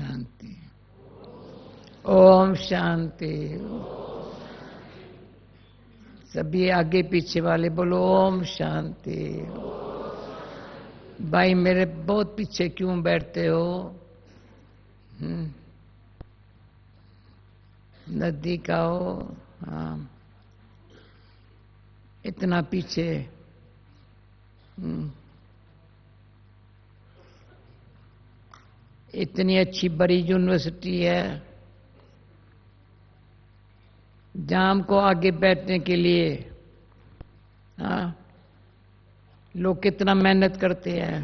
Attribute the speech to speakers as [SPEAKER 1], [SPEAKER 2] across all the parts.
[SPEAKER 1] शांति। ओम शांति। सभी आगे पीछे वाले बोलो ओम शांति। भाई मेरे बहुत पीछे क्यों बैठते हो? नजदीक आओ। हाँ, इतना पीछे। इतनी अच्छी बड़ी यूनिवर्सिटी है जहां हमको आगे बैठने के लिए लोग कितना मेहनत करते हैं।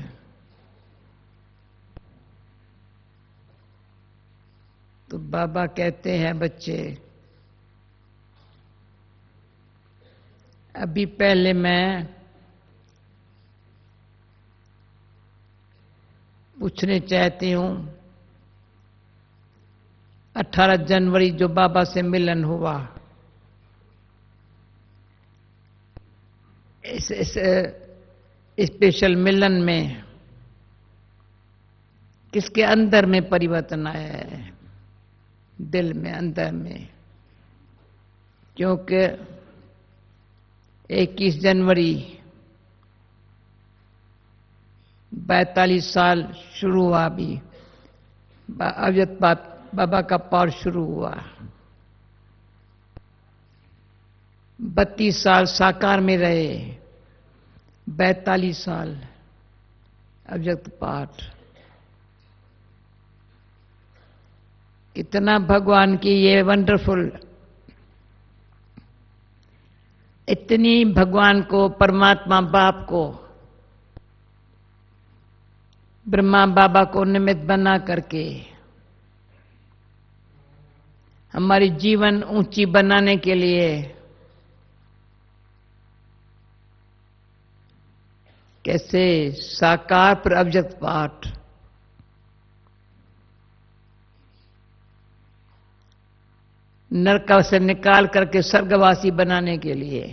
[SPEAKER 1] तो बाबा कहते हैं बच्चे, अभी पहले मैं पूछने चाहती हूं, 18 जनवरी जो बाबा से मिलन हुआ, इस स्पेशल मिलन में किसके अंदर में परिवर्तन आया है? दिल में, अंदर में। क्योंकि 21 जनवरी 42 साल शुरू हुआ। अभी अव्यक्त बाबा का पार शुरू हुआ। 32 साल साकार में रहे, 42 साल अव्यक्त पाठ। कितना भगवान की ये वंडरफुल, इतनी भगवान को, परमात्मा बाप को, ब्रह्मा बाबा को निमित्त बना करके हमारी जीवन ऊंची बनाने के लिए कैसे साकार पर अव्यक्त पाठ, नरक से निकाल करके स्वर्गवासी बनाने के लिए,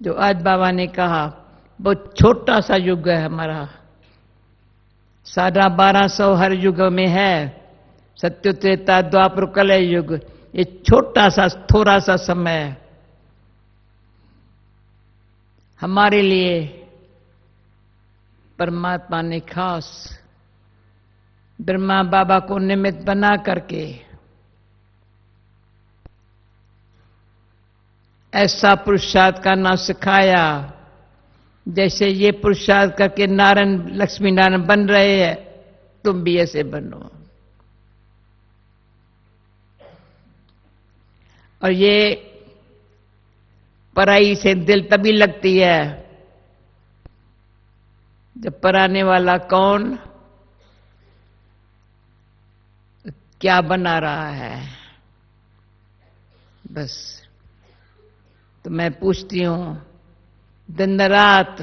[SPEAKER 1] जो आज बाबा ने कहा बहुत छोटा सा युग है हमारा। 1250 हर युग में है, सत्य त्रेता द्वापर कलय युग। ये छोटा सा थोड़ा सा समय हमारे लिए परमात्मा ने खास ब्रह्मा बाबा को निमित्त बना करके ऐसा पुरुषार्थ करना सिखाया, जैसे ये पुरुषार्थ करके नारायण लक्ष्मी नारायण बन रहे हैं, तुम भी ऐसे बनो। और ये पराई से दिल तभी लगती है जब पराने वाला कौन क्या बना रहा है। बस तो मैं पूछती हूं, दिन रात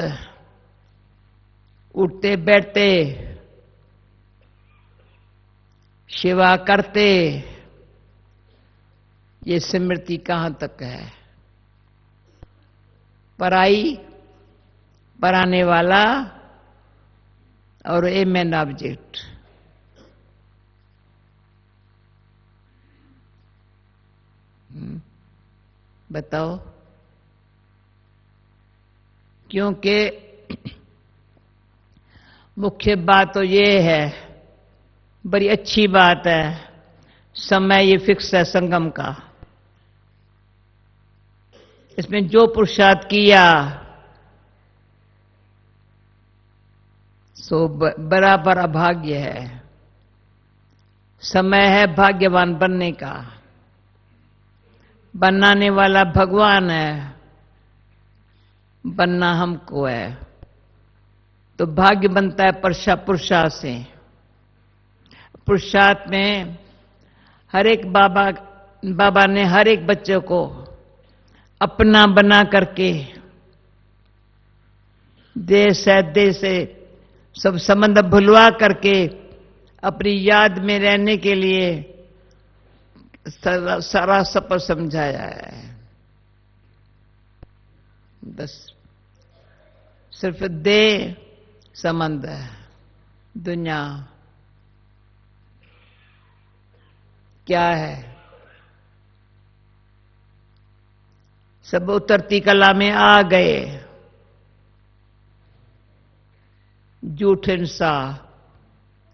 [SPEAKER 1] उठते बैठते सेवा करते, ये स्मृति कहां तक है? पराई, पराने वाला और ए मैन ऑब्जेक्ट। बताओ। क्योंकि मुख्य बात तो ये है, बड़ी अच्छी बात है, समय ये फिक्स है संगम का। इसमें जो पुरुषार्थ किया सो बराबर अभाग्य है। समय है भाग्यवान बनने का, बनाने वाला भगवान है, बनना हमको है। तो भाग्य बनता है पुरुषार्थ से। पुरुषार्थ में हर एक बाबा ने हर एक बच्चे को अपना बना करके देश है देश से सब संबंध भुलवा करके अपनी याद में रहने के लिए सारा सफर समझाया है। बस सिर्फ दे संबंध है, दुनिया क्या है? सब उतरती कला में आ गए। झूठ हिंसा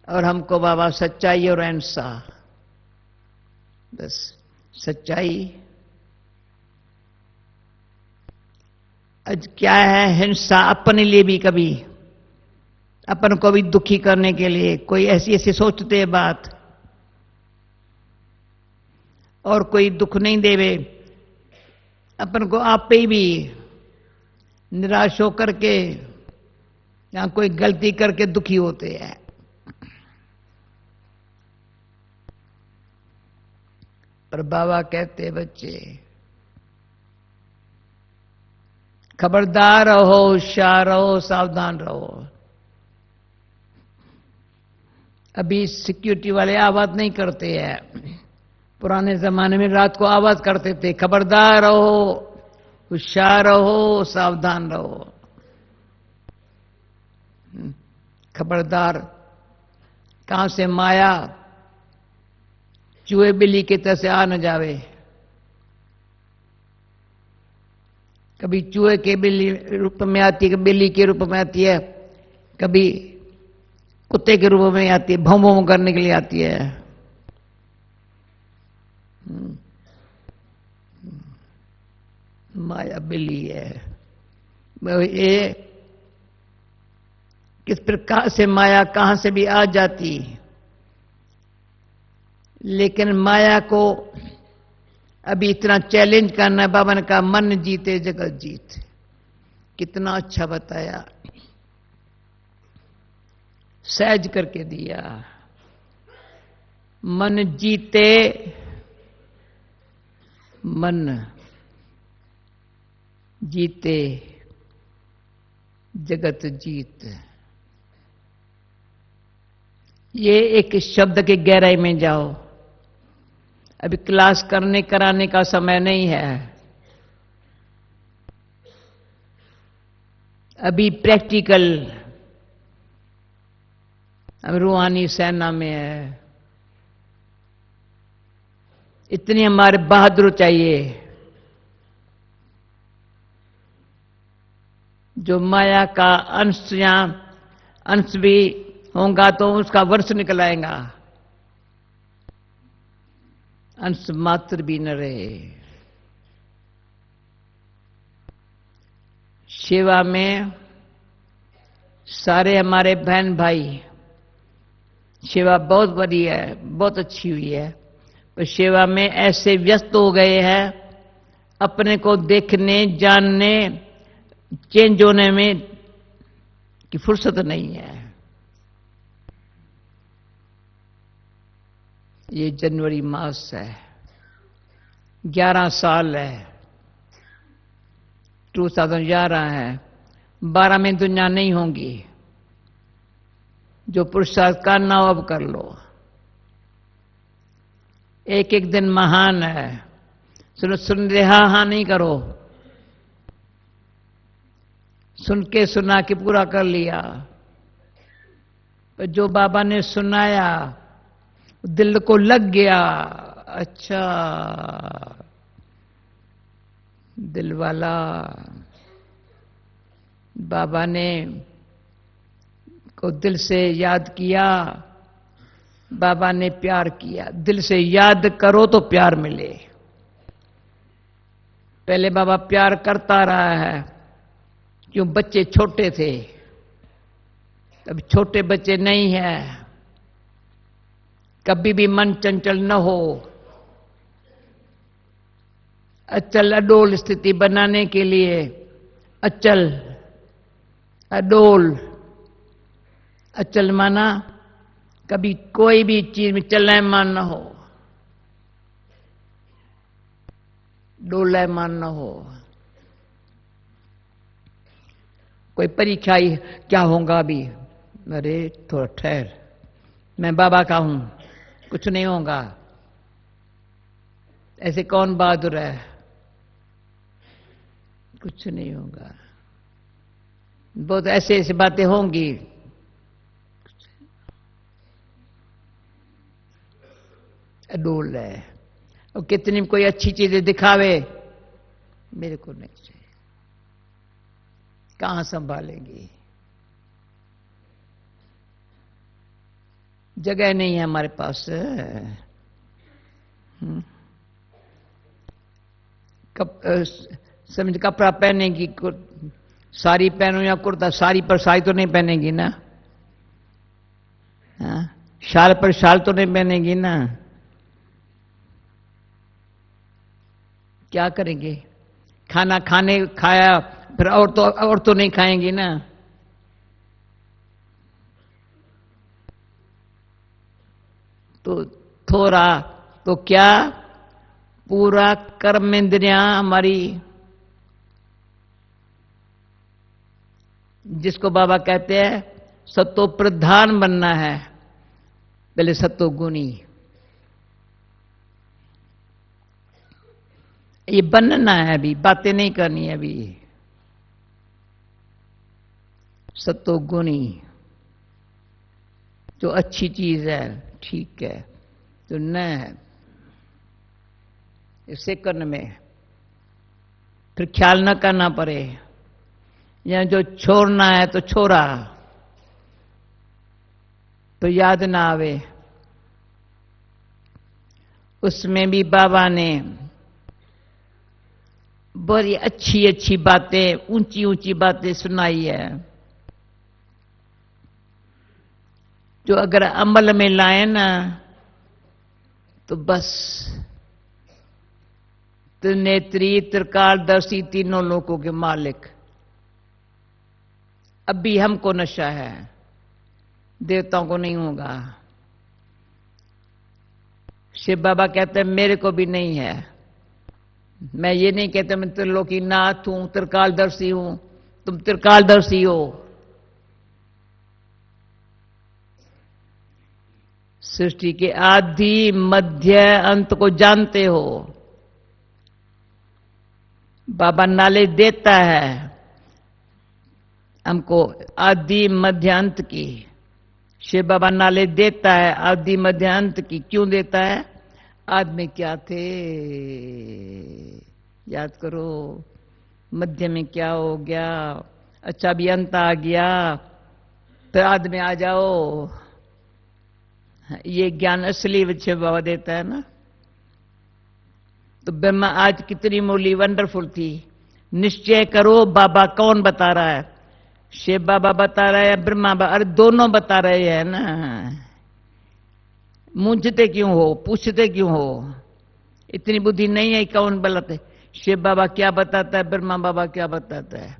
[SPEAKER 1] और हमको बाबा सच्चाई और अहिंसा, बस सच्चाई। आज क्या है? हिंसा अपने लिए भी, कभी अपन को भी दुखी करने के लिए कोई ऐसी ऐसी सोचते हैं बात, और कोई दुख नहीं देवे अपन को, आप पे भी निराश होकर के या कोई गलती करके दुखी होते हैं। पर बाबा कहते बच्चे खबरदार रहो, होशियार रहो, सावधान रहो। अभी सिक्योरिटी वाले आवाज नहीं करते हैं, पुराने जमाने में रात को आवाज करते थे, खबरदार रहो, होशियार रहो, सावधान रहो। खबरदार, कहां से माया चूहे बिल्ली की तरह से आ न जावे। कभी चूहे के बिल्ली रूप में आती है, कभी बिल्ली के रूप में आती है, कभी कुत्ते के रूप में आती है, भौं भौं करने के लिए आती है। माया बिल्ली है। ये किस प्रकार से माया कहां से भी आ जाती, लेकिन माया को अभी इतना चैलेंज करना है। बाबा ने कहा मन जीते जगत जीत, कितना अच्छा बताया, सहज करके दिया। मन जीते, मन जीते जगत जीत। ये एक शब्द के गहराई में जाओ। अभी क्लास करने कराने का समय नहीं है, अभी प्रैक्टिकल। हम रूहानी सेना में है, इतनी हमारे बहादुर चाहिए जो माया का अंश या अंश भी होगा तो उसका वर्ष निकल आएगा, अंश मात्र भी न रहे। सेवा में सारे हमारे बहन भाई, सेवा बहुत बड़ी है, बहुत अच्छी हुई है, पर सेवा में ऐसे व्यस्त हो गए हैं, अपने को देखने जानने चेंज होने में की फुर्सत नहीं है। ये जनवरी मास है, 11 साल है, 2011 है, 12 में दुनिया नहीं होंगी। जो पुरुषार्थ करना हो अब कर लो। एक एक दिन महान है। सुन सुन रहा हाँ नहीं करो, सुन के सुना के पूरा कर लिया। पर जो बाबा ने सुनाया दिल को लग गया, अच्छा दिल वाला। बाबा ने को दिल से याद किया, बाबा ने प्यार किया। दिल से याद करो तो प्यार मिले। पहले बाबा प्यार करता रहा है, क्यों? बच्चे छोटे थे, अब छोटे बच्चे नहीं है। कभी भी मन चंचल न हो, अचल अडोल स्थिति बनाने के लिए अचल अडोल। अचल माना कभी कोई भी चीज में चलयमान न हो, डोलयमान न हो। कोई परीक्षा ही क्या होगा अभी, अरे थोड़ा ठहर, मैं बाबा का हूं, कुछ नहीं होगा। ऐसे कौन बहादुर है? कुछ नहीं होगा। बहुत ऐसे ऐसी बातें होंगी। अडोल है। और कितनी कोई अच्छी चीजें दिखावे, मेरे को नहीं चाहिए, कहां संभालेंगी? जगह नहीं है हमारे पास। समझ, कपड़ा पहनेगी, साड़ी पहनो या कुर्ता, साड़ी पर साड़ी तो नहीं पहनेगी ना, हाँ? शाल पर शाल तो नहीं पहनेगी ना। क्या करेंगे? खाना खाया फिर और तो नहीं खाएंगी ना। तो थोड़ा तो क्या, पूरा कर्म इंद्रियां हमारी, जिसको बाबा कहते हैं सत्तो प्रधान बनना है, पहले सत्तो गुणी, ये बनना है, अभी बातें नहीं करनी है। अभी सत्तो गुणी जो अच्छी चीज है, ठीक है, तो न इससे करने में फिर ख्याल न करना पड़े, या जो छोड़ना है तो छोड़ा, तो याद ना आवे। उसमें भी बाबा ने बड़ी अच्छी अच्छी बातें, ऊंची ऊंची बातें सुनाई है, जो अगर अमल में लाए ना तो बस त्रिनेत्री त्रिकालदर्शी तीनों लोगों के मालिक। अब भी हमको नशा है, देवताओं को नहीं होगा। शिव बाबा कहते हैं मेरे को भी नहीं है। मैं ये नहीं कहता मैं त्रिलोकीनाथ हूं, त्रिकालदर्शी हूं, तुम त्रिकालदर्शी हो। सृष्टि के आदि मध्य अंत को जानते हो। बाबा नॉलेज देता है हमको आदि मध्य अंत की। शिव बाबा नॉलेज देता है आदि मध्य अंत की। क्यों देता है? आदि में क्या थे याद करो, मध्य में क्या हो गया, अच्छा भी अंत आ गया, फिर आदि में आ जाओ। ये ज्ञान असली शिव बाबा देता है ना। तो ब्रह्मा आज कितनी मूली वंडरफुल थी। निश्चय करो बाबा कौन बता रहा है, शिव बाबा बता रहा है या ब्रह्मा बाबा? अरे दोनों बता रहे हैं ना। मूंझते क्यों हो, पूछते क्यों हो? इतनी बुद्धि नहीं है कौन गलत? शिव बाबा क्या बताता है, ब्रह्मा बाबा क्या बताता है?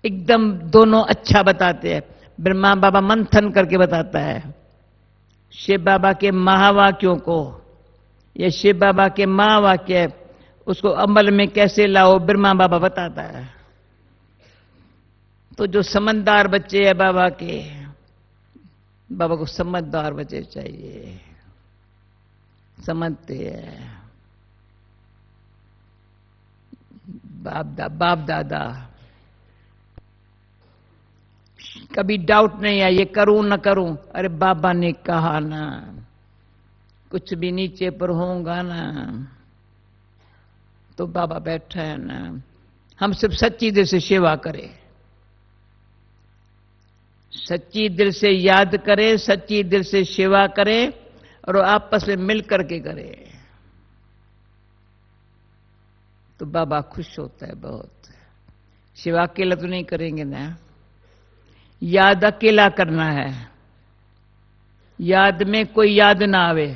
[SPEAKER 1] एकदम दोनों अच्छा बताते हैं। ब्रह्मा बाबा मंथन करके बताता है शिव बाबा के महावाक्यों को। ये शिव बाबा के महावाक्य उसको अमल में कैसे लाओ, ब्रह्मा बाबा बताता है। तो जो समझदार बच्चे हैं बाबा के, बाबा को समझदार बच्चे चाहिए, समझते हैं। बाप दादा कभी डाउट नहीं है ये करूं न करूं, अरे बाबा ने कहा ना, कुछ भी नीचे पर होगा ना तो बाबा बैठा है ना। हम सिर्फ सच्ची दिल से सेवा करें, सच्ची दिल से याद करें, सच्ची दिल से सेवा करें और आपस में मिल करके करें तो बाबा खुश होता है बहुत। सेवा अकेला तो नहीं करेंगे ना, याद अकेला करना है। याद में कोई याद ना आवे,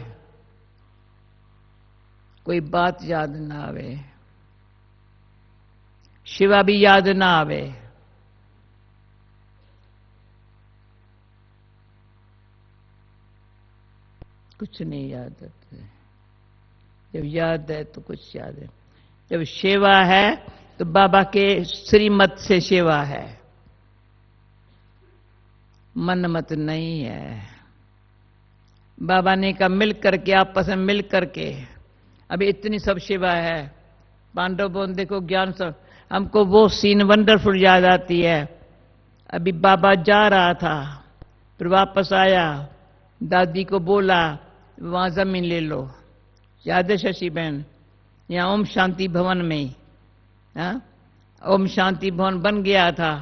[SPEAKER 1] कोई बात याद ना आवे, शिवा भी याद ना आवे। कुछ नहीं याद आता है। जब याद है तो कुछ याद है। जब सेवा है तो बाबा के श्रीमत से सेवा है, मन मत नहीं है। बाबा ने कहा मिल करके, आपस में मिल करके। अभी इतनी सब सेवा है। पांडव बोन देखो ज्ञान सब, हमको वो सीन वंडरफुल याद आती है। अभी बाबा जा रहा था, फिर वापस आया, दादी को बोला वहां जमीन ले लो। याद है शशि बहन? यहाँ ओम शांति भवन में, हाँ, ओम शांति भवन बन गया था।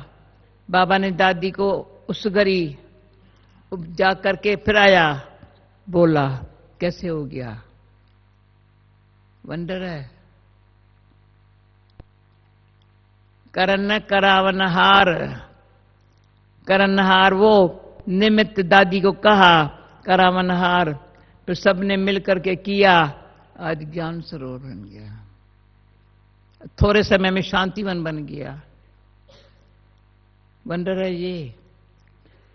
[SPEAKER 1] बाबा ने दादी को उस घड़ी जा करके फिर आया, बोला कैसे हो गया? वंडर है। करन करावनहार, करनहार वो निमित्त दादी को कहा, करावनहार, तो सबने मिलकर के किया, आज ज्ञान सरोवर बन गया। थोड़े समय में शांतिवन बन गया। वंडर है ये।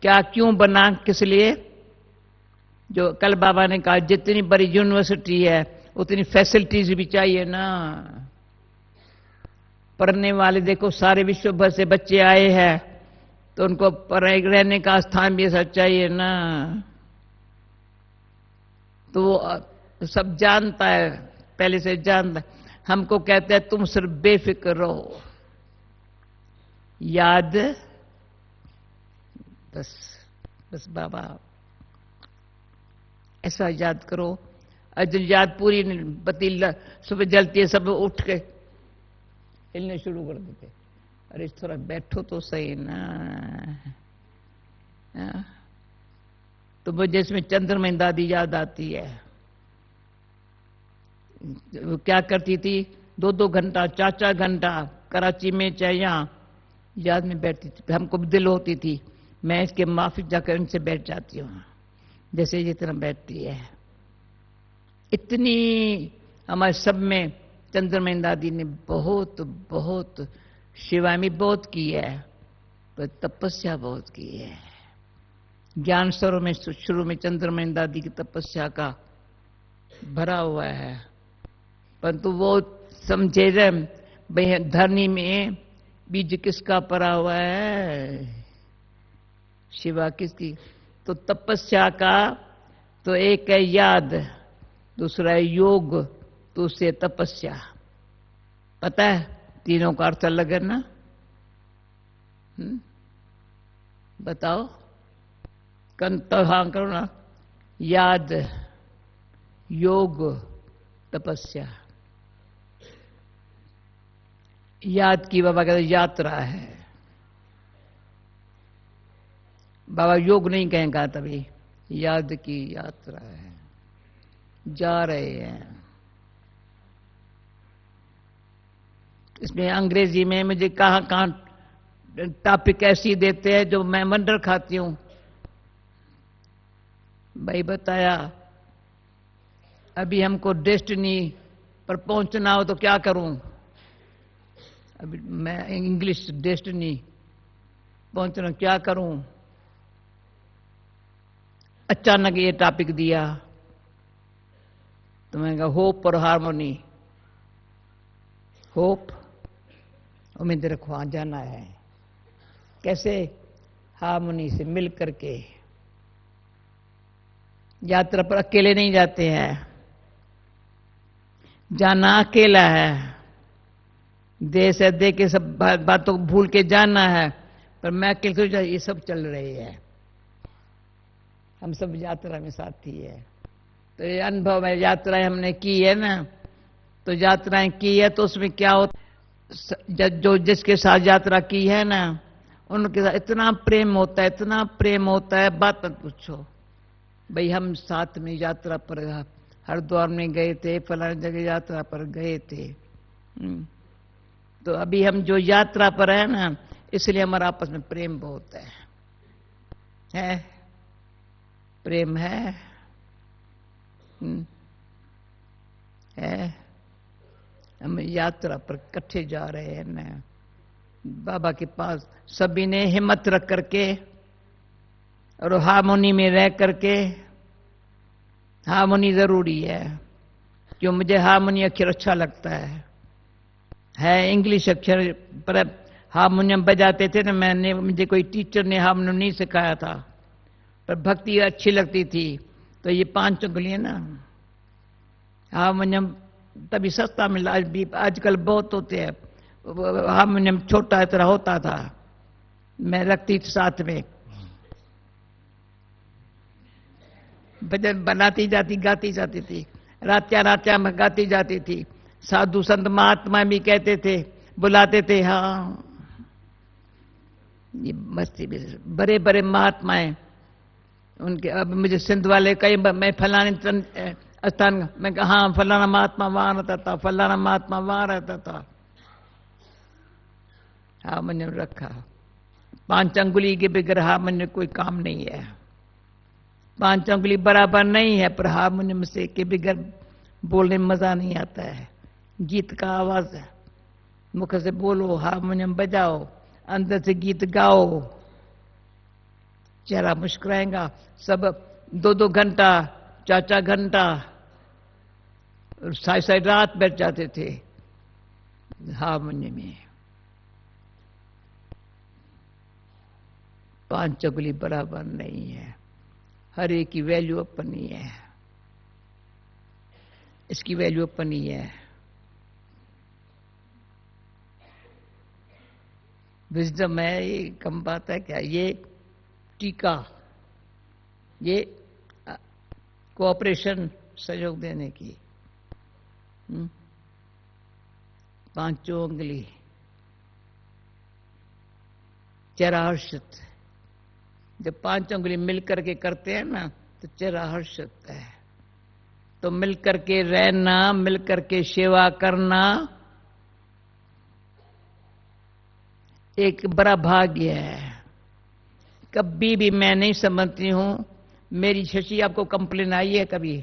[SPEAKER 1] क्या क्यों बना, किस लिए? जो कल बाबा ने कहा जितनी बड़ी यूनिवर्सिटी है उतनी फैसिलिटीज भी चाहिए ना। पढ़ने वाले देखो सारे विश्व भर से बच्चे आए हैं, तो उनको रहने का स्थान भी ऐसा चाहिए ना। तो वो सब जानता है, पहले से जानता है। हमको कहते हैं तुम सिर्फ बेफिक्र रहो, याद बस बस बाबा ऐसा याद करो। अजल याद पूरी बत्ती सुबह जलती है, सब उठ के हिलने शुरू कर देते। अरे थोड़ा बैठो तो सही ना। तो मुझे इसमें चंद्रमय दादी याद आती है। वो क्या करती थी, 2-2 घंटा 4-4 घंटा कराची में चाहे यहाँ याद में बैठती थी। हमको भी दिल होती थी मैं इसके माफी जाकर उनसे बैठ जाती हूँ, जैसे जितना बैठती है। इतनी हमारे सब में चंद्रमय दादी ने बहुत बहुत सेवा में बहुत की है, पर तपस्या बहुत की है। ज्ञान सरोवर में शुरू में चंद्रमय दादी की तपस्या का भरा हुआ है, परंतु वो समझे भाई धरनी में बीज किसका पड़ा हुआ है, शिवा किसकी। तो तपस्या का तो एक है याद, दूसरा है योग, तो उससे तपस्या। पता है तीनों का अर्थ अलग है ना? बताओ तो हाँ करो ना। याद, योग, तपस्या। याद की बाबा कहते यात्रा है। बाबा योग नहीं कहेंगे तभी, याद की यात्रा है, जा रहे हैं। इसमें अंग्रेजी में मुझे कहां टॉपिक ऐसी देते हैं जो मैं वंडर खाती हूं। भाई बताया अभी हमको डेस्टिनी पर पहुंचना हो तो क्या करूं? अभी मैं इंग्लिश डेस्टिनी पहुंचना क्या करूं? अचानक ये टॉपिक दिया तो मैंने कहा होप और हार्मोनी। होप, उम्मीद रखो वहां जाना है। कैसे? हार्मोनी से मिल करके। यात्रा पर अकेले नहीं जाते हैं, जाना अकेला है। देश है दे के सब बातों को भूल के जाना है, पर मैं अकेले ये सब चल रही है, हम सब यात्रा में साथी है। तो ये अनुभव है, यात्राएं हमने की है ना, तो यात्राएं की है तो उसमें क्या होता, जो जिसके साथ यात्रा की है ना उनके साथ इतना प्रेम होता है, इतना प्रेम होता है, बात मत पूछो। भाई हम साथ में यात्रा पर हरिद्वार में गए थे, फलानी जगह यात्रा पर गए थे। तो अभी हम जो यात्रा पर है ना, इसलिए हमारा आपस में प्रेम बहुत है? प्रेम है? हम यात्रा पर इकट्ठे जा रहे हैं ना बाबा के पास, सभी ने हिम्मत रख करके और हार्मोनी में रह करके। हार्मोनी जरूरी है, क्यों? मुझे हार्मोनी अक्षर अच्छा लगता है इंग्लिश अक्षर, पर हारमोनियम बजाते थे ना, मुझे कोई टीचर ने हारमोनियम नहीं सिखाया था, पर भक्ति अच्छी लगती थी। तो ये 5 उंगलियां ना, हारमोनियम तभी सस्ता मिला, आजकल बहुत होते हैं। हारमोनियम छोटा इस तरह होता था, मैं रखती थी साथ में। भजन बनाती जाती, गाती जाती थी, रात्या में गाती जाती थी। साधु संत महात्मा भी कहते थे, बुलाते थे। हाँ, ये मस्ती भी बड़े बड़े महात्मा हैं उनके। अब मुझे सिंध वाले कई, मैं फलाने स्थान, मैं कहा हाँ फलाना महात्मा वहां रहता था, फलाना महात्मा वहां रहता था। हाँ मैंने रखा। 5 अंगुली के बगैर हारमोनियम कोई काम नहीं है। 5 अंगुली बराबर नहीं है, पर हारमोनियम से के बगैर बोलने में मजा नहीं आता है। गीत का आवाज है, मुख से बोलो, हारमोनियम बजाओ, अंदर से गीत गाओ, चेहरा मुस्कुराएगा। सब 2-2 घंटा, 4-4 घंटा, साई रात बैठ जाते थे हारमोनियम में। 5 अंगुली बराबर नहीं है। हर एक की वैल्यू अपनी है, इसकी वैल्यू अपनी है। विजडम है, ये कम बात है क्या? ये टीका, ये कोऑपरेशन, सहयोग देने की। 5 अंगुली, चेहरा हर्षित। जब 5 अंगुली मिल करके करते हैं ना तो चेहरा हर्षित है। तो मिल करके रहना, मिल करके सेवा करना एक बड़ा भाग्य है। कभी भी मैं नहीं समझती हूं, मेरी शशि आपको कंप्लेन आई है कभी?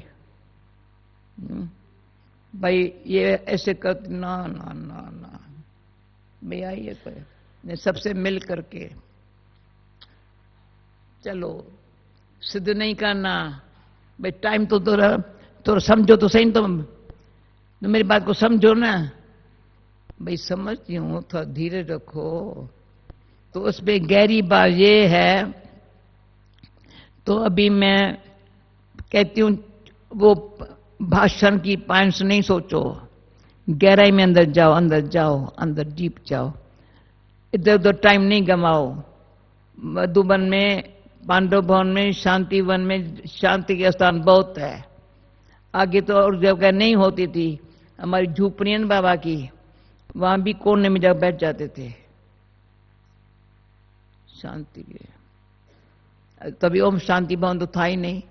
[SPEAKER 1] भाई ये ऐसे कर, ना ना ना ना, भाई आई है कोई नहीं। सबसे मिल करके चलो, सिद्ध नहीं करना भाई। टाइम तो थोड़ा समझो तो सही, तो मेरी बात को समझो ना भाई। समझती हूं, थोड़ा धीरे रखो। तो उसमें गहरी बात ये है, तो अभी मैं कहती हूं वो भाषण की पॉइंट्स नहीं सोचो, गहराई में अंदर जाओ, अंदर जाओ, अंदर डीप जाओ। इधर उधर टाइम नहीं गमाओ। मधुबन में, पांडव भवन में, शांति वन में शांति के स्थान बहुत है। आगे तो और जगह नहीं होती थी। हमारी झूपड़ियन बाबा की, वहां भी कोने में जब बैठ जाते थे शांति के। तभी ओम शांति भवन तो था ही नहीं।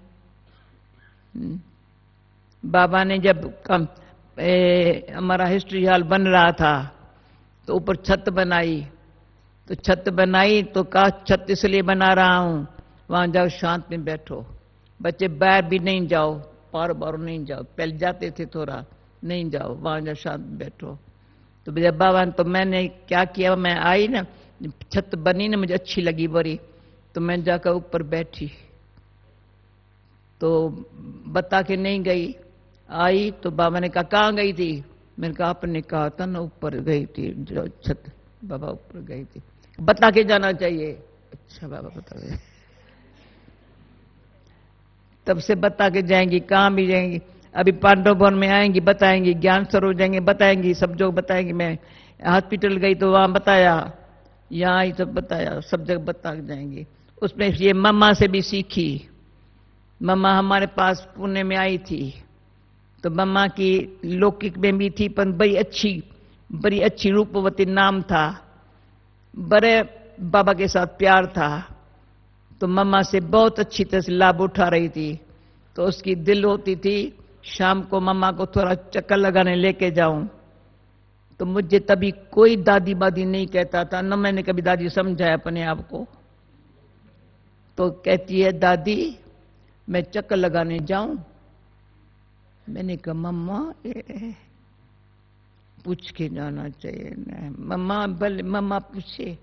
[SPEAKER 1] बाबा ने जब हमारा हिस्ट्री हॉल बन रहा था तो ऊपर छत बनाई, तो छत बनाई तो कहा छत इसलिए बना रहा हूं, वहां जाओ शांत में बैठो। बच्चे बाहर भी नहीं जाओ, पार बार नहीं जाओ, पहले जाते थे थोड़ा, नहीं जाओ, वहां जाओ शांत में बैठो। तो जब बाबा, तो मैंने क्या किया, मैं आई ना, छत बनी ना, मुझे अच्छी लगी बड़ी, तो मैं जाकर ऊपर बैठी। तो बता के नहीं गई, आई तो बाबा ने कहा कहाँ गई थी? मैंने कहा आपने कहा था ना ऊपर गई थी, जो छत, बाबा ऊपर गई थी, बता के जाना चाहिए। अच्छा बाबा बता गए, तब से बता के जाएंगी, कहाँ भी जाएंगी। अभी पांडव भवन में आएंगी बताएंगी, ज्ञान सरोवर जाएंगे बताएंगी, सब जगह बताएंगी। मैं हॉस्पिटल गई तो वहां बताया, यहाँ आई सब बताया, सब जगह बता के जाएंगी। उसमें ये मम्मा से भी सीखी। मम्मा हमारे पास पुणे में आई थी, तो मम्मा की लौकिक में भी थी, पर बड़ी अच्छी रूपवती नाम था, बड़े बाबा के साथ प्यार था। तो मम्मा से बहुत अच्छी तरह से लाभ उठा रही थी। तो उसकी दिल होती थी शाम को मम्मा को थोड़ा चक्कर लगाने लेके जाऊं। तो मुझे तभी कोई दादी बादी नहीं कहता था, न मैंने कभी दादी समझाया अपने आप को। तो कहती है दादी मैं चक्कर लगाने जाऊं। मैंने कहा मम्मा पूछ के जाना चाहिए ना। मम्मा पूछे,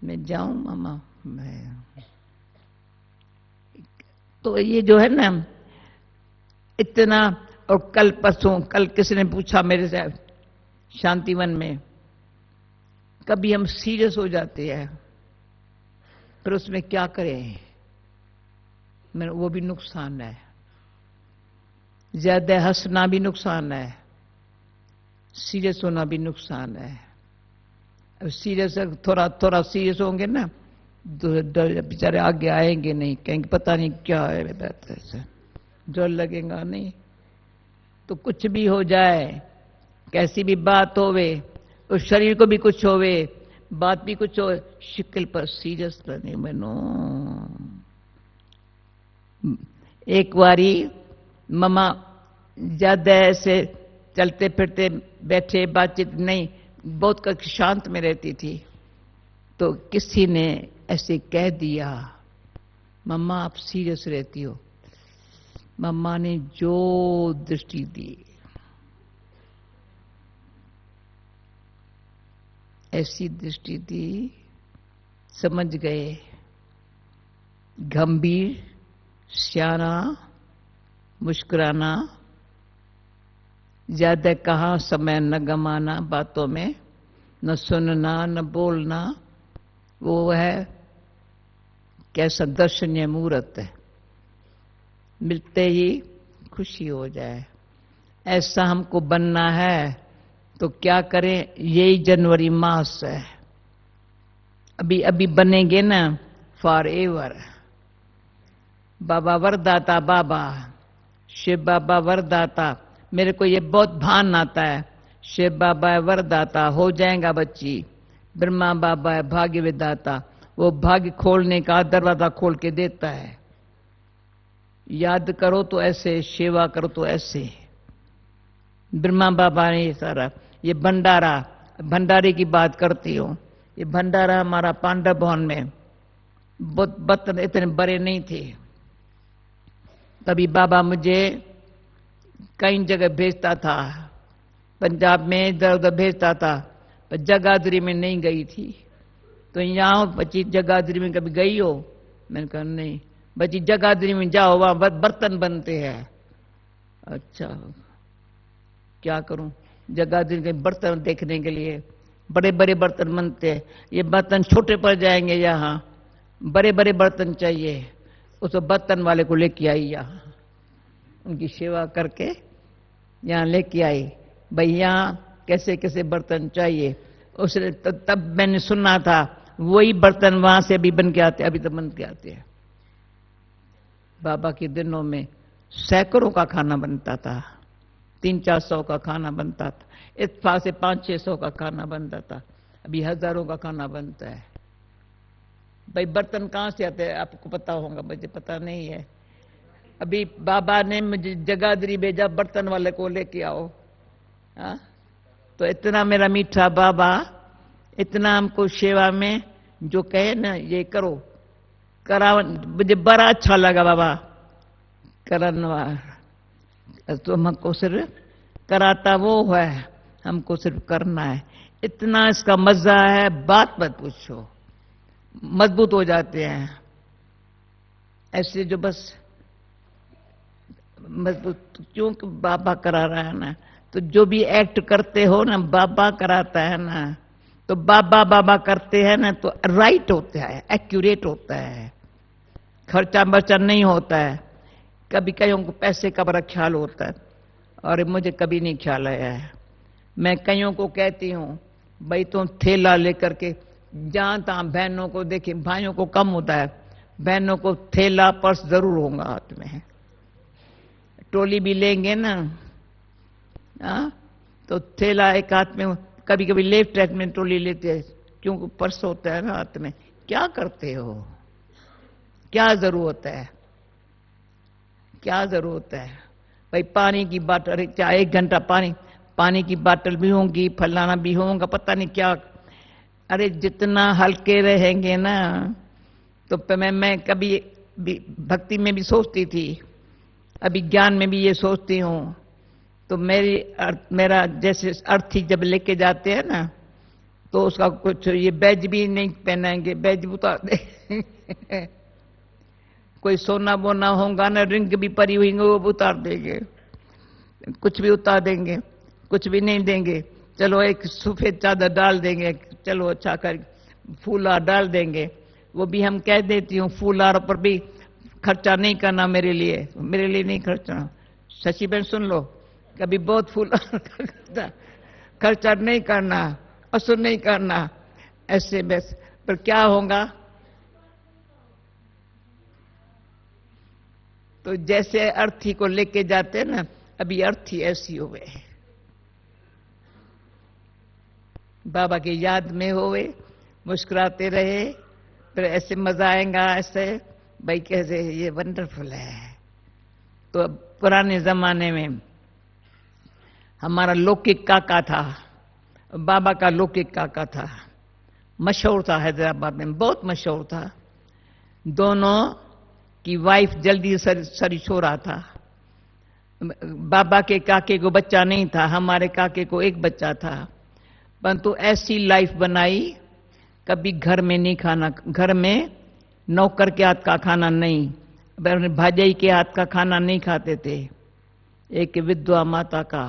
[SPEAKER 1] मैं जाऊं मम्मा मैं। तो ये जो है ना इतना। और कल परसों, कल किसी ने पूछा मेरे से शांतिवन में, कभी हम सीरियस हो जाते हैं फिर उसमें क्या करें? मैंने वो भी नुकसान है, ज्यादा हंसना भी नुकसान है, सीरियस होना भी नुकसान है। अब सीरियस, थोड़ा थोड़ा सीरियस होंगे ना, बेचारे आगे आएंगे नहीं, कहेंगे पता नहीं क्या है। जोर लगेगा नहीं तो कुछ भी हो जाए, कैसी भी बात होवे, उस शरीर को भी कुछ होवे, बात भी कुछ हो, शिकल पर सीरियस नहीं बनो। एक बारी मम्मा ज्यादा ऐसे चलते फिरते बैठे बातचीत नहीं, बहुत शांत में रहती थी, तो किसी ने ऐसे कह दिया मम्मा आप सीरियस रहती हो। मम्मा ने जो दृष्टि दी, ऐसी दृष्टि दी, समझ गए गंभीर, सियाना, मुस्कुराना, ज्यादा कहा समय न गमाना बातों में, न सुनना न बोलना, वो है कैसा दर्शनीय मुहूर्त है, मिलते ही खुशी हो जाए। ऐसा हमको बनना है तो क्या करें, यही जनवरी मास है, अभी अभी बनेंगे ना फॉर एवर। बाबा वरदाता, बाबा शिव बाबा वरदाता, मेरे को ये बहुत भान आता है, शिव बाबा है वरदाता, हो जाएगा बच्ची। ब्रह्मा बाबा है भाग्य विदाता, वो भाग्य खोलने का दरवाजा खोल के देता है। याद करो तो ऐसे, सेवा करो तो ऐसे। ब्रह्मा बाबा ने ये सारा, ये भंडारा, भंडारे की बात करती हूँ, ये भंडारा हमारा पांडव भवन में, बहुत बर्तन इतने बड़े नहीं थे, तभी बाबा मुझे कई जगह भेजता था, पंजाब में इधर उधर भेजता था, पर जगाधरी में नहीं गई थी। तो यहाँ बच्ची जगाधरी में कभी गई हो? मैंने कहा नहीं। बच्ची जगाधरी में जाओ, वहां बर्तन बनते हैं। अच्छा क्या करूं, जगाधरी के बर्तन देखने के लिए बड़े बड़े बर्तन बनते हैं, ये बर्तन छोटे पड़ जाएंगे, यहाँ बड़े बड़े बर्तन चाहिए। उस बर्तन वाले को लेके आई, यहाँ उनकी सेवा करके यहाँ लेके आई, भाई यहाँ कैसे कैसे बर्तन चाहिए। उसने तब मैंने सुना था वही बर्तन वहां से अभी बन के आते, अभी तो बन के आते हैं। बाबा के दिनों में सैकड़ों का खाना बनता था, 300-400 का खाना बनता था, इत्तेफाक से 500-600 का खाना बनता था, अभी हजारों का खाना बनता है। भाई बर्तन कहाँ से आते हैं आपको पता होगा, मुझे पता नहीं है। अभी बाबा ने मुझे जगाधरी भेजा, बर्तन वाले को लेके आओ। हाँ? तो इतना मेरा मीठा बाबा, इतना हमको सेवा में जो कहे ना ये करो, करा, मुझे बड़ा अच्छा लगा बाबा करनवा। तो हमको सिर्फ कराता वो है, हमको सिर्फ करना है, इतना इसका मजा है, बात मत पूछो, मजबूत हो जाते हैं ऐसे जो बस मजबूत, क्योंकि बाबा करा रहा है ना। तो जो भी एक्ट करते हो ना, बाबा कराता है ना, तो बाबा बाबा करते हैं ना, तो राइट होता है, एक्यूरेट होता है, खर्चा बर्चा नहीं होता है। कभी कईयों को पैसे का बड़ा ख्याल होता है, और मुझे कभी नहीं ख्याल आया है। मैं कईयों को कहती हूँ भाई तुम थैला लेकर के जहां तहां, बहनों को देखिए, भाइयों को कम होता है, बहनों को थैला पर्स जरूर होगा हाथ में, टोली भी लेंगे ना, तो थैला एक हाथ में, कभी कभी लेफ्ट हाथ में टोली लेते हैं, क्योंकि पर्स होता है ना हाथ में। क्या करते हो, क्या जरूरत है, क्या जरूरत है भाई। पानी की बोतल, चाहे 1 घंटा पानी की बोतल भी होंगी, फलाना भी होगा, पता नहीं क्या। अरे जितना हल्के रहेंगे ना, तो मैं कभी भक्ति में भी सोचती थी, अभी ज्ञान में भी ये सोचती हूँ। तो मेरा जैसे अर्थी जब लेके जाते हैं ना, तो उसका कुछ ये बैज भी नहीं पहनाएंगे, बैज उतार दे कोई सोना बोना होगा ना, रिंग भी परी हुई वो उतार देंगे, कुछ भी उतार देंगे, कुछ भी नहीं देंगे। चलो एक सफेद चादर डाल देंगे, चलो अच्छा कर, फूलार डाल देंगे, वो भी हम कह देती हूँ फूलार पर भी खर्चा नहीं करना मेरे लिए नहीं खर्चना। शशि बहन सुन लो, कभी बहुत फूलार खर्चा नहीं करना, असुर नहीं करना, ऐसे बस। पर क्या होगा, तो जैसे अर्थी को लेके जाते ना, अभी अर्थी ऐसी हो गए, बाबा की याद में होवे, मुस्कुराते रहे, फिर ऐसे मजा आएगा, ऐसे भाई कैसे ये वंडरफुल है। तो अब पुराने जमाने में हमारा लौकिक काका था, बाबा का लौकिक काका था, मशहूर था, हैदराबाद में बहुत मशहूर था। दोनों की वाइफ जल्दी सरी छोड़ा था। बाबा के काके को बच्चा नहीं था, हमारे काके को एक बच्चा था, परंतु ऐसी लाइफ बनाई, कभी घर में नहीं खाना, घर में नौकर के हाथ का खाना नहीं, भाजाई के हाथ का खाना नहीं खाते थे। एक विधवा माता का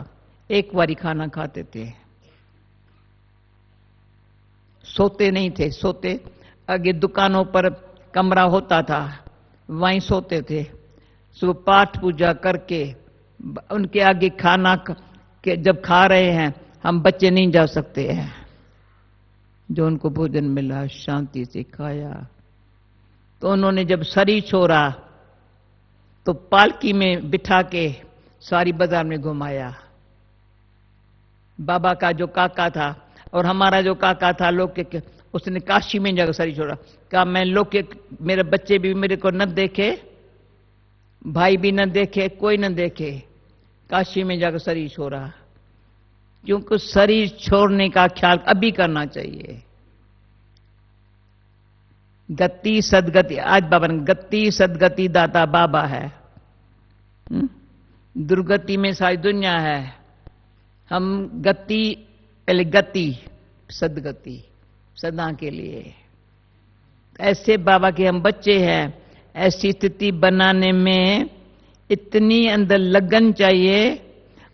[SPEAKER 1] एक बारी खाना खाते थे, सोते नहीं थे, सोते आगे दुकानों पर कमरा होता था, वहीं सोते थे। सुबह पाठ पूजा करके उनके आगे खाना के जब खा रहे हैं, हम बच्चे नहीं जा सकते हैं। जो उनको भोजन मिला शांति से खाया। तो उन्होंने जब शरीर छोड़ा तो पालकी में बिठा के सारी बाजार में घुमाया। बाबा का जो काका था और हमारा जो काका था लौकिक, उसने काशी में जाकर शरीर छोड़ा। कहा मैं लौकिक, मेरे बच्चे भी मेरे को न देखे, भाई भी न देखे, कोई न देखे, काशी में जाकर शरीर छोड़ा। क्योंकि शरीर छोड़ने का ख्याल अभी करना चाहिए। गति सदगति, आज बाबा ने गति सदगति दाता बाबा है। दुर्गति में सारी दुनिया है। हम गति, पहले गति सदगति सदा के लिए। ऐसे बाबा के हम बच्चे हैं। ऐसी स्थिति बनाने में इतनी अंदर लगन चाहिए,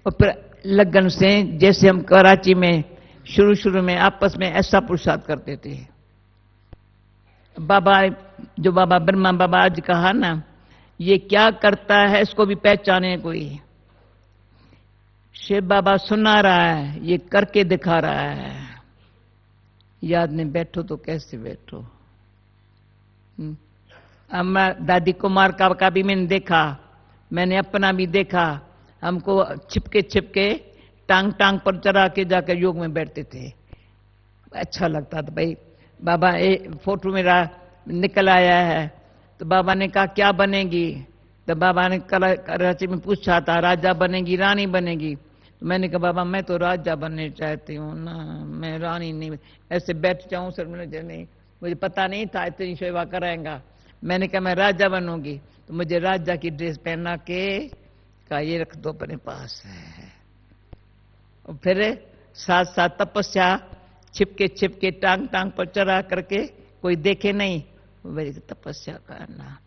[SPEAKER 1] और फिर लगन से जैसे हम कराची में शुरू में आपस में ऐसा पुरुषार्थ करते थे। बाबा, जो बाबा ब्रह्मा बाबा आज कहा ना, ये क्या करता है इसको भी पहचाने कोई। शिव बाबा सुना रहा है, ये करके दिखा रहा है। याद नहीं बैठो तो कैसे बैठो। दादी कुमार का भी मैंने देखा, मैंने अपना भी देखा। हमको छिपके टांग पर चढ़ा के जाकर योग में बैठते थे। अच्छा लगता था भाई। बाबा फोटो मेरा निकल आया है, तो बाबा ने कहा क्या बनेगी। तो बाबा ने कराची में पूछा था राजा बनेगी रानी बनेगी। तो मैंने कहा बाबा मैं तो राजा बनने चाहती हूँ ना, मैं रानी नहीं। ऐसे बैठ जाऊं सर, मुझे पता नहीं था इतनी सेवा कराएगा। मैंने कहा मैं राजा बनूंगी, तो मुझे राजा की ड्रेस पहना के कहा ये रख दो अपने पास है। और फिर साथ साथ तपस्या, छिपके टांग पर चढ़ा करके, कोई देखे नहीं, वही तपस्या करना,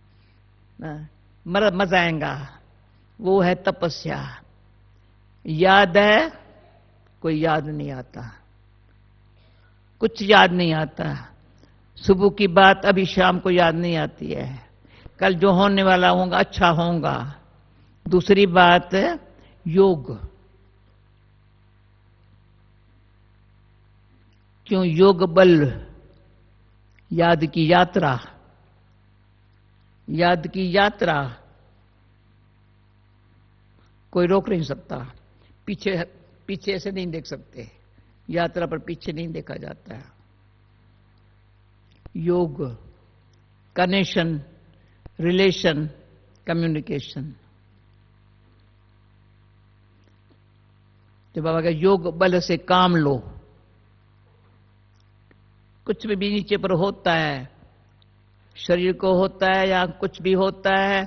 [SPEAKER 1] मजा आएगा। वो है तपस्या। याद है, कोई याद नहीं आता, कुछ याद नहीं आता। सुबह की बात अभी शाम को याद नहीं आती है। कल जो होने वाला होगा अच्छा होगा। दूसरी बात योग। क्यों योग बल, याद की यात्रा, याद की यात्रा कोई रोक नहीं सकता। पीछे से नहीं देख सकते, यात्रा पर पीछे नहीं देखा जाता है। योग, कनेक्शन, रिलेशन, कम्युनिकेशन। तो बाबा का योग बल से काम लो। कुछ भी नीचे पर होता है, शरीर को होता है या कुछ भी होता है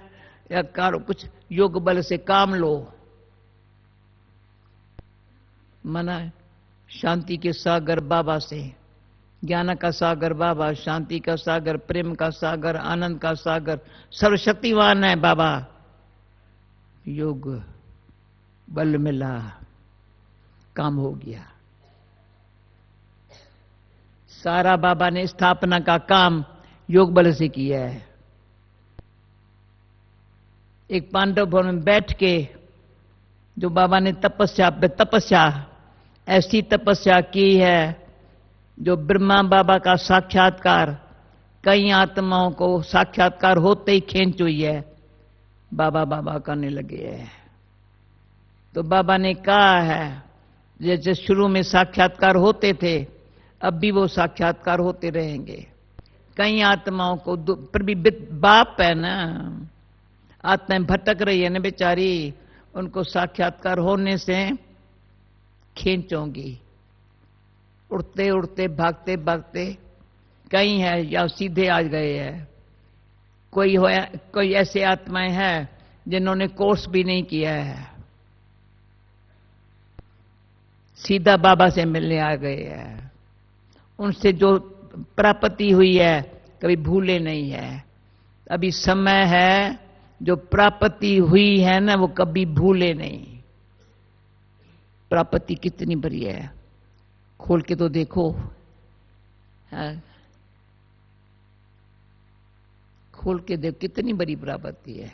[SPEAKER 1] या कुछ, योग बल से काम लो। मना शांति के सागर बाबा से, ज्ञान का सागर बाबा, शांति का सागर, प्रेम का सागर, आनंद का सागर, सर्वशक्तिवान है बाबा। योग बल मिला, काम हो गया। सारा बाबा ने स्थापना का काम योग बल से किया है। एक पांडव भवन में बैठ के जो बाबा ने तपस्या पे तपस्या, ऐसी तपस्या की है जो ब्रह्मा बाबा का साक्षात्कार कई आत्माओं को साक्षात्कार होते ही खींच हुई है। बाबा बाबा करने लगे हैं। तो बाबा ने कहा है जैसे शुरू में साक्षात्कार होते थे, अब भी वो साक्षात्कार होते रहेंगे। कई आत्माओं को पर भी बाप है ना, आत्माएं भटक रही है ना बेचारी, उनको साक्षात्कार होने से खींचोगी, उड़ते उड़ते भागते भागते। कई है या सीधे आ गए हैं, कोई ऐसे आत्माएं हैं जिन्होंने कोर्स भी नहीं किया है, सीधा बाबा से मिलने आ गए हैं। उनसे जो प्राप्ति हुई है कभी भूले नहीं है। अभी समय है जो प्राप्ति हुई है ना वो कभी भूले नहीं। प्राप्ति कितनी बड़ी है, खोल के तो देखो। हाँ? खोल के देखो कितनी बड़ी प्राप्ति है।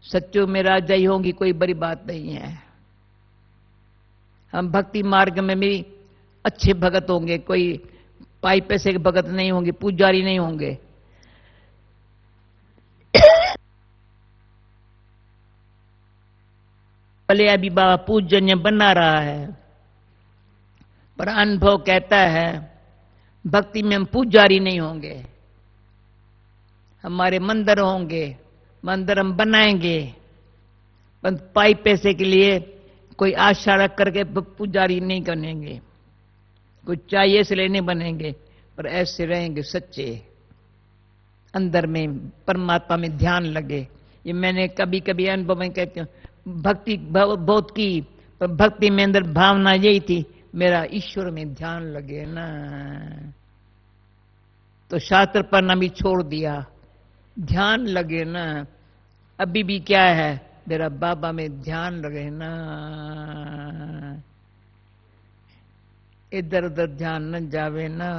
[SPEAKER 1] सच्चों में राजा ही होंगी, कोई बड़ी बात नहीं है। हम भक्ति मार्ग में भी अच्छे भगत होंगे, कोई पाई पैसे के भगत नहीं होंगे, पुजारी नहीं होंगे। भले अभी बाबा पूजन्य बना रहा है, पर अनुभव कहता है भक्ति में हम पुजारी नहीं होंगे। हमारे मंदिर होंगे, मंदिर हम बनाएंगे, पर पाई पैसे के लिए कोई आशा रख करके पुजारी नहीं बनेंगे, कुछ चाहिए इसलिए नहीं बनेंगे, पर ऐसे रहेंगे सच्चे, अंदर में परमात्मा में ध्यान लगे। ये मैंने कभी कभी अनुभव में कहती हूँ, भक्ति बहुत की, पर भक्ति में अंदर भावना यही थी मेरा ईश्वर में ध्यान लगे ना। तो शास्त्र पढ़ना भी छोड़ दिया, ध्यान लगे ना। अभी भी क्या है, मेरा बाबा में ध्यान लगे ना, इधर उधर ध्यान न जावे ना।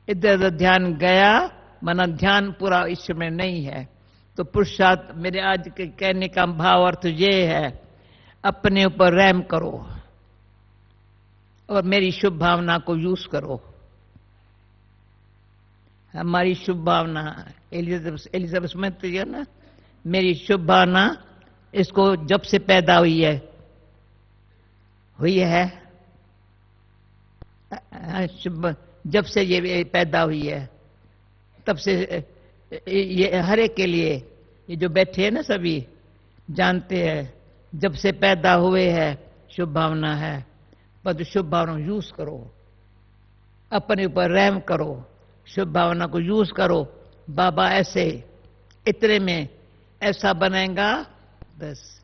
[SPEAKER 1] इधर उधर ध्यान गया माना ध्यान पूरा ईश्वर में नहीं है। तो पुरुषार्थ मेरे आज के कहने का भाव अर्थ ये है, अपने ऊपर रहम करो और मेरी शुभ भावना को यूज करो। हमारी शुभ भावना एलिजाबेथ स्मिथ है ना, मेरी शुभ भावना इसको जब से पैदा हुई है शुभ, जब से ये पैदा हुई है तब से ये हर एक के लिए, ये जो बैठे हैं ना सभी जानते हैं, जब से पैदा हुए हैं शुभ भावना है। पर शुभ भावना यूज करो, अपने ऊपर रहम करो, शुभ भावना को यूज करो। बाबा ऐसे इतने में ऐसा बनेगा, बस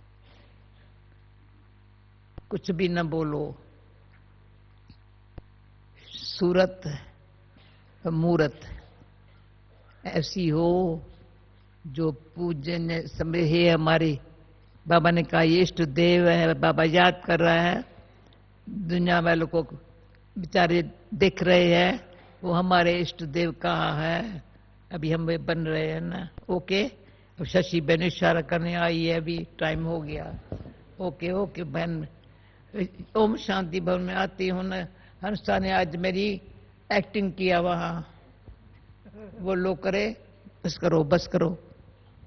[SPEAKER 1] कुछ भी न बोलो। सूरत मूरत ऐसी हो जो पूजन समय है। हमारे बाबा ने कहा ये इष्ट देव है, बाबा याद कर रहा है, दुनिया वालों को बेचारे देख रहे हैं, वो हमारे इष्ट देव कहाँ है। अभी हम बन रहे हैं ना। ओके, अब शशि बहन इशारा करने आई है, अभी टाइम हो गया। ओके ओके बहन, ओम शांति भवन में आती हूँ ना। हंसा ने आज मेरी एक्टिंग किया वहाँ, वो लोग करे बस करो बस करो,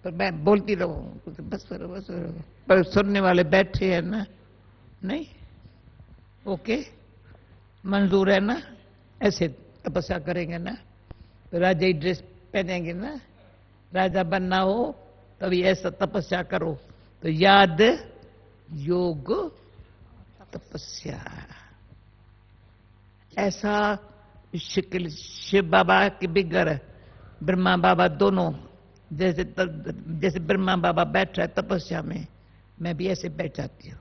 [SPEAKER 1] पर मैं बोलती रहूं बस करो बस करो, पर सुनने वाले बैठे हैं ना। नहीं ओके, मंजूर है ना। ऐसे तपस्या करेंगे ना, तो राजा ही ड्रेस पहनेंगे ना। राजा बनना हो तभी ऐसा तपस्या करो। तो याद योग तपस्या, ऐसा शिव बाबा की बिगर ब्रह्मा बाबा दोनों जैसे ब्रह्मा बाबा बैठ रहा है तपस्या में, मैं भी ऐसे बैठ जाती हूँ।